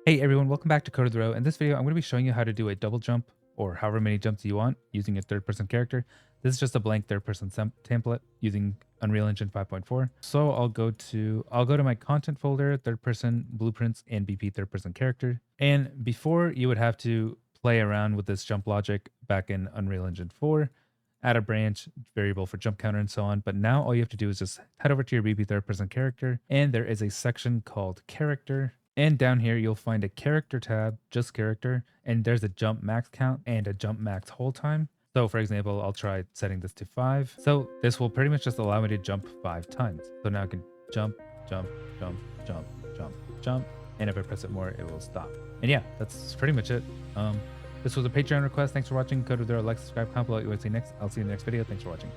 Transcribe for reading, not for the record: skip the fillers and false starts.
Hey everyone, welcome back to Code of the Row. In this video, I'm going to be showing you how to do a double jump or however many jumps you want using a third-person character. This is just a blank third-person template using Unreal Engine 5.4. So I'll go to my content folder, third-person blueprints, and BP third-person character. And before you would have to play around with this jump logic back in Unreal Engine 4, add a branch variable for jump counter and so on. But now all you have to do is just head over to your BP third-person character, and there is a section called character. And down here, you'll find a character tab, just character, and there's a jump max count and a jump max hold time. So for example, I'll try setting this to 5. So this will pretty much just allow me to jump 5 times. So now I can jump, jump, jump, jump, jump, jump. And if I press it more, it will stop. And yeah, that's pretty much it. This was a Patreon request. Thanks for watching. Go to there, like, subscribe, comment below what you want to see next. I'll see you in the next video. Thanks for watching.